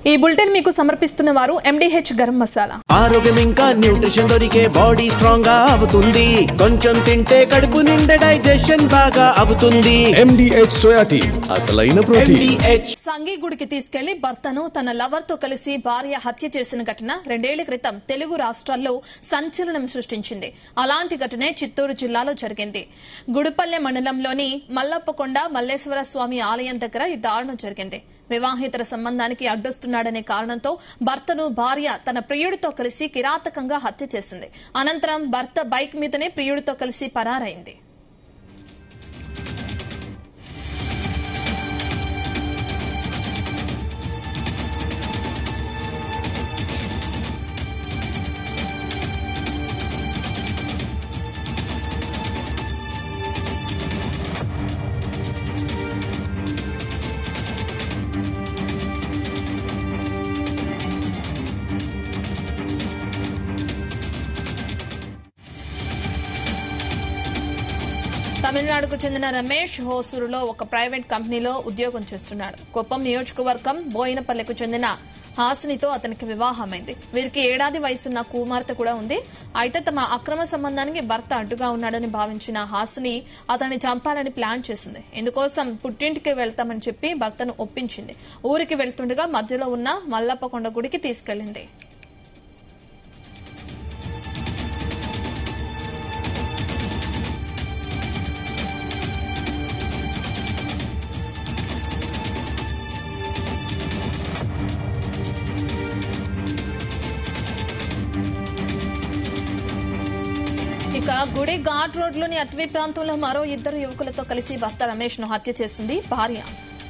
ఈ బులెటిన్ మీకు సమర్పిస్తున్న వారు MDH గరం మసాలా. ఆరోగ్యం ఇంకా న్యూట్రిషన్ దొరికే బాడీ స్ట్రాంగ్ గా అవుతుంది. కొంచెం తింటే కడుపు నిండా డైజెషన్ బాగా అవుతుంది. MDH సోయా టీ అసలైన ప్రోటీన్. సంగీగుడికి తీసుకెళ్లి భర్తను తన లవర్ తో కలిసి భార్య హత్య చేసిన ఘటన 2 ఏళ్ల క్రితం తెలుగు రాష్ట్రాల్లో సంచలనం సృష్టించింది. అలాంటి ఘటనే చిత్తూరు జిల్లాలో జరిగింది. గుడిపల్లె మండలంలోని మల్లప్పకొండ మల్లేశ్వర స్వామి ఆలయం దగ్గర ఈ దారుణం జరిగింది. వివాహేతర సంబంధానికి అడ్డొస్తున్నాడనే కారణంతో భర్తను భార్య తన ప్రియుడితో కలిసి కిరాతకంగా హత్య చేసింది. అనంతరం భర్త బైక్ మీదనే ప్రియుడితో కలిసి పరారైంది. తమిళనాడుకు చెందిన రమేష్ హోసూరులో ఒక ప్రైవేట్ కంపెనీలో ఉద్యోగం చేస్తున్నాడు. కుప్పం నియోజకవర్గం బోయినపల్లెకు చెందిన హాసినితో అతనికి వివాహమైంది. వీరికి 1 ఏడాది వయసున్న కుమార్తె కూడా ఉంది. అయితే తమ అక్రమ సంబంధానికి భర్త అడ్డుగా ఉన్నాడని భావించిన హాసిని అతన్ని చంపాలని ప్లాన్ చేసింది. ఇందుకోసం పుట్టింటికి వెళ్తామని చెప్పి భర్తను ఒప్పించింది. ఊరికి వెళ్తుండగా మధ్యలో ఉన్న మల్లప్పకొండ గుడికి తీసుకెళ్లింది. ఇక గుడి ఘాట్ రోడ్లోని అటవీ ప్రాంతంలో మరో 2 యువకులతో కలిసి భర్త రమేష్ ను హత్య చేసింది భార్య.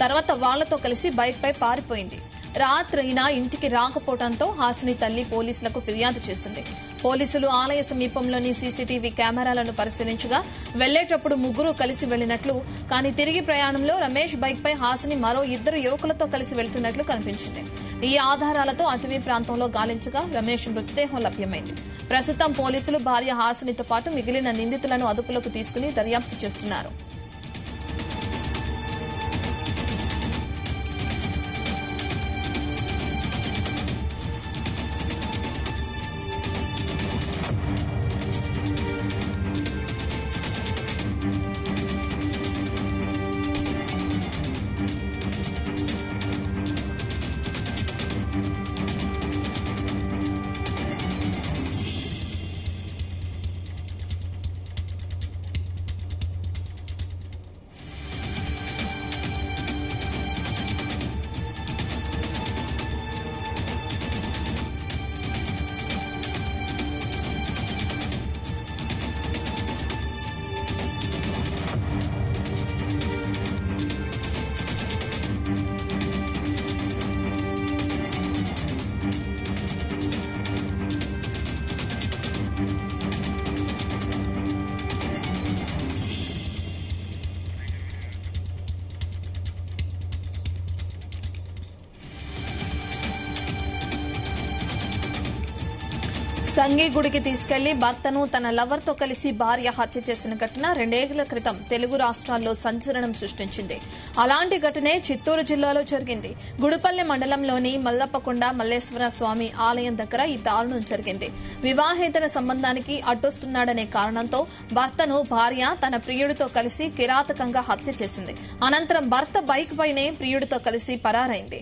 తర్వాత వాళ్లతో కలిసి బైక్ పై పారిపోయింది. రాత్రైనా ఇంటికి రాకపోవడంతో హాసిని తల్లి పోలీసులకు ఫిర్యాదు చేసింది. పోలీసులు ఆలయ సమీపంలోని సీసీటీవీ కెమెరాలను పరిశీలించగా వెళ్లేటప్పుడు 3 కలిసి వెళ్లినట్లు, కానీ తిరిగి ప్రయాణంలో రమేష్ బైక్ పై హాసిని మరో 2 యువకులతో కలిసి వెళ్తున్నట్లు కనిపించింది. ఈ ఆధారాలతో అటవీ ప్రాంతంలో గాలించగా రమేష్ మృతదేహం లభ్యమైంది. ప్రస్తుతం పోలీసులు భార్య హాసినితో పాటు మిగిలిన నిందితులను అదుపులోకి తీసుకుని దర్యాప్తు చేస్తున్నారు. సంగీగుడికి తీసుకెళ్లి భర్తను తన లవర్ తో కలిసి భార్య హత్య చేసిన ఘటన 2 ఏళ్ల క్రితం తెలుగు రాష్ట్రాల్లో సంచలనం సృష్టించింది. అలాంటి ఘటనే చిత్తూరు జిల్లాలో జరిగింది. గుడిపల్లె మండలంలోని మల్లప్పకొండ మల్లేశ్వర స్వామి ఆలయం దగ్గర ఈ దారుణం జరిగింది. వివాహేతర సంబంధానికి అడ్డొస్తున్నాడనే కారణంతో భర్తను భార్య తన ప్రియుడితో కలిసి కిరాతకంగా హత్య చేసింది. అనంతరం భర్త బైక్ పైనే ప్రియుడితో కలిసి పరారైంది.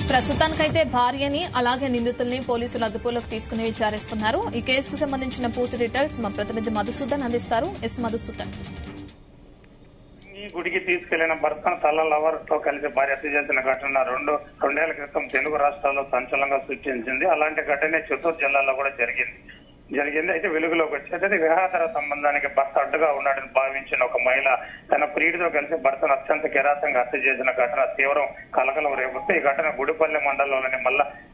ప్రస్తుతానికైతే భార్యని అలాగే నిందితుల్ని పోలీసులు అదుపులోకి తీసుకుని విచారిస్తున్నారు. ఈ కేసుకు సంబంధించిన పూర్తి డీటెయిల్స్ మా ప్రతినిధి మధుసూదన్ అందిస్తారు. మధుసూదన్. ఈ గుడికి తీసుకెళ్లిన భర్తను తల లవర్ తో కలిసి భార్య హత్య చేసిన ఘటన 2 ఏళ్ల క్రితం తెలుగు రాష్ట్రాల్లో సంచలనంగా సృష్టించింది. అలాంటి ఘటనే చిత్తూరు జిల్లాలో కూడా జరిగింది. అయితే వెలుగులోకి వచ్చేది వివాహేతర సంబంధానికి భర్త అడ్డుగా ఉన్నాడని భావించిన ఒక మహిళ తన ప్రియుడితో కలిసి భర్తను అత్యంత కిరాతంగా హత్య చేసిన ఘటన తీవ్రం కలకలం రేపుతుంది. ఈ ఘటన గుడిపల్లె మండలంలోని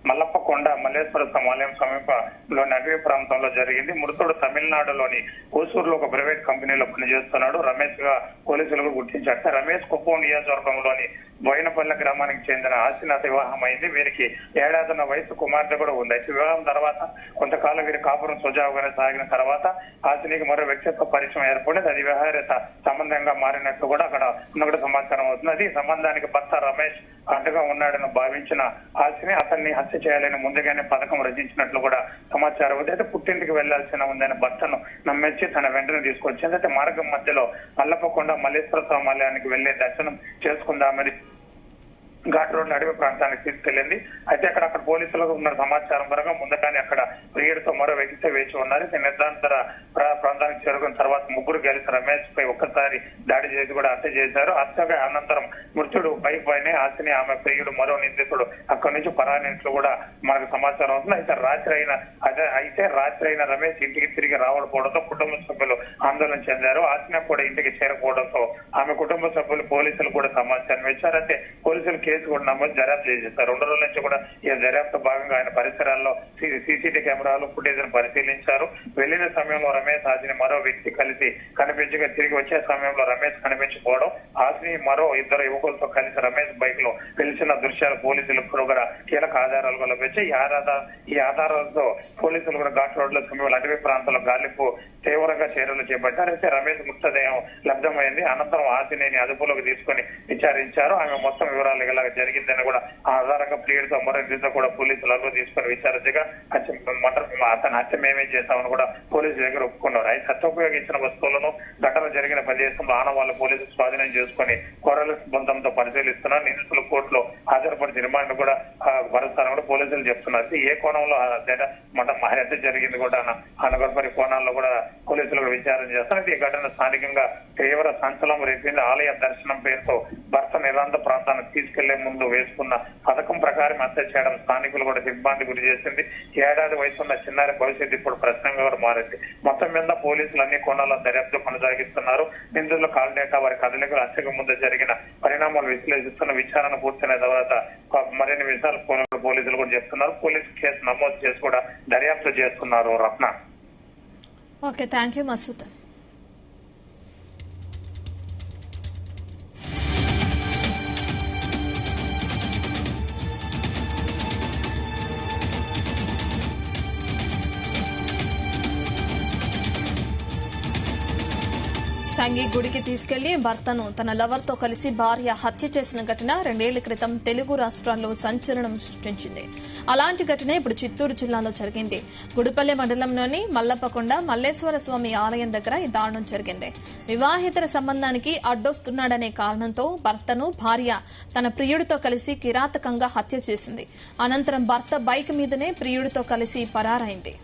మల్లప్పకొండ మల్లేశ్వర ఆలయం సమీపంలోని అటవీ ప్రాంతంలో జరిగింది. మృతుడు తమిళనాడులోని హోసూరులో ఒక ప్రైవేట్ కంపెనీలో పనిచేస్తున్నాడు. రమేష్ గా పోలీసులకు గుర్తించారు. రమేష్ కుప్పం నియోజకవర్గంలోని బోయినపల్లి గ్రామానికి చెందిన ఆశీనాథ్ వివాహం అయింది. వీరికి ఏడాదిన్న వయసు కుమార్తె కూడా ఉంది. అయితే వివాహం తర్వాత కొంతకాలం వీరి కాపురం సుజావుగానే సాగిన తర్వాత ఆశనికి మరో వ్యక్తిత్వ పరిచయం ఏర్పడింది. అది వ్యవహార సంబంధంగా మారినట్లు కూడా అక్కడ ఉన్నప్పుడు సమాచారం అవుతుంది. అది సంబంధానికి భర్త రమేష్ అడ్డుగా ఉన్నాడని భావించిన ఆశని అతన్ని హత్య చేయాలని ముందుగానే పథకం రచించినట్లు కూడా సమాచారం ఉంది. అయితే పుట్టింటికి వెళ్లాల్సిన ఉందని భర్తను నమ్మించి తన వెంటనే తీసుకొచ్చింది. అయితే మార్గం మధ్యలో మల్లప్పకొండ మల్లేశ్వర స్వామి ఆలయానికి వెళ్లి దర్శనం చేసుకుందామని ఘాట్ రోడ్ అడవి ప్రాంతానికి తీసుకెళ్లింది. అయితే అక్కడ పోలీసులకు ఉన్న సమాచారం పరంగా ముందుగానే అక్కడ ప్రియుడితో మరో వ్యక్తితో వేచి ఉన్నారు. నిర్ధాంతర ప్రాంతానికి చేరుకున్న తర్వాత ముగ్గురు కలిసి రమేష్ పై ఒక్కసారి దాడి చేసి కూడా హత్య చేశారు. హత్యగా అనంతరం మృతుడు బైక్ పైనే ఆశని ఆమె ప్రియుడు మరో నిందితుడు అక్కడి నుంచి పరాణింట్లు కూడా మనకు సమాచారం అవుతుంది. అయితే రాత్రి అయిన రమేష్ ఇంటికి తిరిగి రావకపోవడంతో కుటుంబ సభ్యులు ఆందోళన చెందారు. ఆశని కూడా ఇంటికి చేరకపోవడంతో ఆమె కుటుంబ సభ్యులు పోలీసులు కూడా సమాచారం ఇచ్చారు. అయితే పోలీసులు కేసు కూడా నమోదు దర్యాప్తు చేశారు. 2 రోజుల నుంచి కూడా ఈ దర్యాప్తు భాగంగా ఆయన పరిసరాల్లో సీసీటీవీ కెమెరాలు ఫుటేజ్ పరిశీలించారు. వెళ్లిన సమయంలో రమేష్ ఆశని మరో వ్యక్తి కలిసి కనిపించగా తిరిగి వచ్చే సమయంలో రమేష్ కనిపించకపోవడం, ఆశని మరో 2 యువకులతో కలిసి రమేష్ బైక్ లో వెలిసిన దృశ్యాలు పోలీసులకు కూడా కీలక ఆధారాలుగా లభించాయి. ఈ ఆధారాలతో పోలీసులు కూడా ఘాట్ రోడ్ లో సమయంలో అటవీ ప్రాంతంలో గాలింపు తీవ్రంగా చర్యలు చేపట్టారు. అయితే రమేష్ మృతదేహం లబ్ధమైంది. అనంతరం ఆశని అదుపులోకి తీసుకుని విచారించారు. ఆమె మొత్తం వివరాలు ఇలా జరిగిందని కూడా ఆధారంగా ప్రియుడితో మరో ఇద్దరితో కూడా పోలీసులు అల్లు తీసుకుని విచారించగా అతను హత్య మేమే చేశామని కూడా పోలీసుల దగ్గర ఒప్పుకున్నారు. అయితే హత్య ఉపయోగించిన వస్తువులను ఘటన జరిగిన ప్రదేశంలో ఆనవాళ్లు పోలీసులు స్వాధీనం చేసుకుని కోరల బృందంతో పరిశీలిస్తున్నారు. నిందితులు కోర్టులో హాజరుపరిచి రిమాండ్ కూడా భరుస్తారని కూడా పోలీసులు చెప్తున్నారు. ఏ కోణంలో హత్య జరిగింది కూడా అనగొప్పని కోణాల్లో కూడా పోలీసులు విచారణ చేస్తున్నారు. ఈ ఘటన స్థానికంగా తీవ్ర సంచలనం రేపింది. ఆలయ దర్శనం పేరుతో భర్త నిరాంత ప్రాంతానికి తీసుకెళ్లే ముందు వేసుకున్న పథకం ప్రకారం హత్య చేయడం స్థానికులు కూడా దిగ్భ్రాంతి గురి చేసింది. ఏడాది వయసున్న చిన్నారి భవిష్యత్తు ఇప్పుడు ప్రశ్నగా కూడా మారింది. మొత్తం మీద పోలీసులు అన్ని కోణాల దర్యాప్తు కొనసాగిస్తున్నారు. నిందితుల కాల్ డేటా, వారి కదలికలు, హత్యకు ముందు జరిగిన పరిణామాలు విశ్లేషిస్తున్న విచారణ పూర్తయిన తర్వాత మరిన్ని విషయాలు పోలీసులు కూడా చెప్తున్నారు. పోలీసు కేసు నమోదు చేసి కూడా దర్యాప్తు చేస్తున్నారు. Ratna. Okay, thank you Masood. Sanghi గుడికి తీసుకెళ్లి భర్తను తన లవర్ తో కలిసి భార్య హత్య చేసిన ఘటన 2 ఏళ్ల క్రితం తెలుగు రాష్ట్రాల్లో సంచలనం సృష్టించింది. అలాంటి ఘటన ఇప్పుడు చిత్తూరు జిల్లాలో జరిగింది. గుడిపల్లి మండలంలోని మల్లప్పకొండ మల్లేశ్వర స్వామి ఆలయం దగ్గర ఈ దారుణం జరిగింది. వివాహేతర సంబంధానికి అడ్డొస్తున్నాడనే కారణంతో భర్తను భార్య తన ప్రియుడితో కలిసి కిరాతకంగా హత్య చేసింది. అనంతరం భర్త బైక్ మీదనే ప్రియుడితో కలిసి పరారైంది.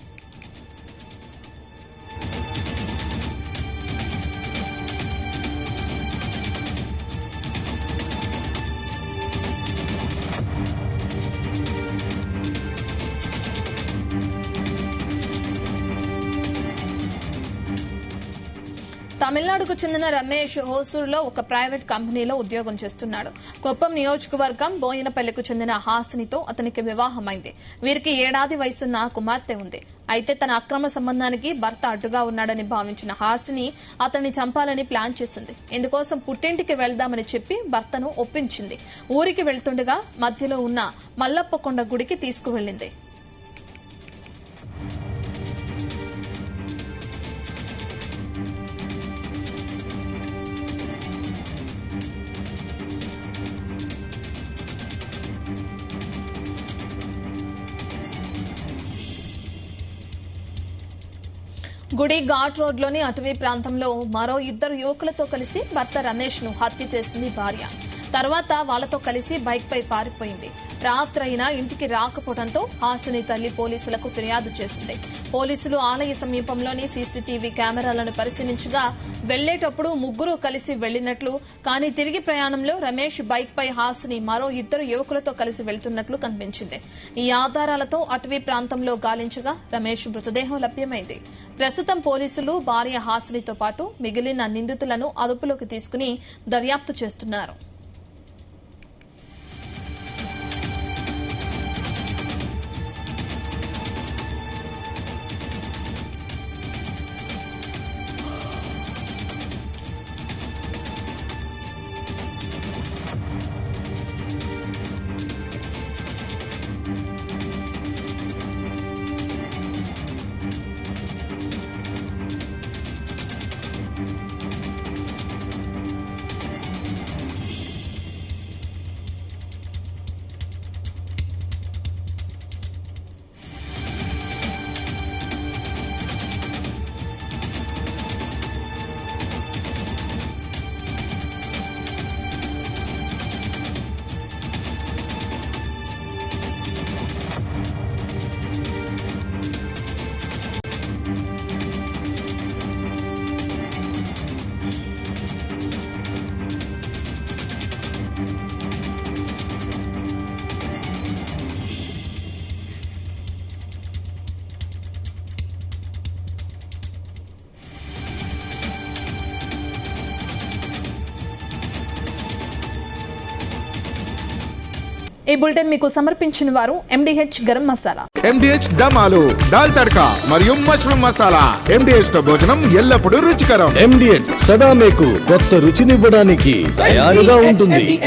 తమిళనాడుకు చెందిన రమేష్ హోసూరులో ఒక ప్రైవేట్ కంపెనీలో ఉద్యోగం చేస్తున్నాడు. కొప్పం నియోజకవర్గం బోయినపల్లికు చెందిన హాసినితో అతనికి వివాహమైంది. వీరికి ఏడాది వయసున్న కుమార్తె ఉంది. అయితే తన అక్రమ సంబంధానికి భర్త అడ్డుగా ఉన్నాడని భావించిన హాసిని అతన్ని చంపాలని ప్లాన్ చేసింది. ఇందుకోసం పుట్టింటికి వెళ్దామని చెప్పి భర్తను ఒప్పించింది. ఊరికి వెళ్తుండగా మధ్యలో ఉన్న మల్లప్పకొండ గుడికి తీసుకువెళ్లింది. గుడి ఘాట్ రోడ్లోని అటవీ ప్రాంతంలో మరో 2 యువకులతో కలిసి భర్త రమేష్ ను హత్య చేసింది భార్య. తర్వాత వాళ్లతో కలిసి బైక్ పై పారిపోయింది. రాత్రైనా ఇంటికి రాకపోవడంతో హాసిని తల్లి పోలీసులకు ఫిర్యాదు చేసింది. పోలీసులు ఆలయ సమీపంలోని సీసీటీవీ కెమెరాలను పరిశీలించగా వెళ్లేటప్పుడు ముగ్గురు కలిసి వెళ్లినట్లు, కానీ తిరిగి ప్రయాణంలో రమేష్ బైక్ పై హాసిని మరో 2 యువకులతో కలిసి వెళ్తున్నట్లు కనిపించింది. ఈ ఆధారాలతో అటవీ ప్రాంతంలో గాలించగా రమేష్ మృతదేహం లభ్యమైంది. ప్రస్తుతం పోలీసులు భార్య హాసినితో పాటు మిగిలిన నిందితులను అదుపులోకి తీసుకుని దర్యాప్తు చేస్తున్నారు. ఈ బులెటిన్ మీకు సమర్పించిన వారు MDH గరం మసాలా, MDH దమాలు, దాల్ తడకా మరియు మష్రూమ్ మసాలా. MDH తో భోజనం ఎల్లప్పుడూ రుచికరం. MDH సదా మీకు కొత్త రుచినివ్వడానికి తయారుగా ఉంటుంది.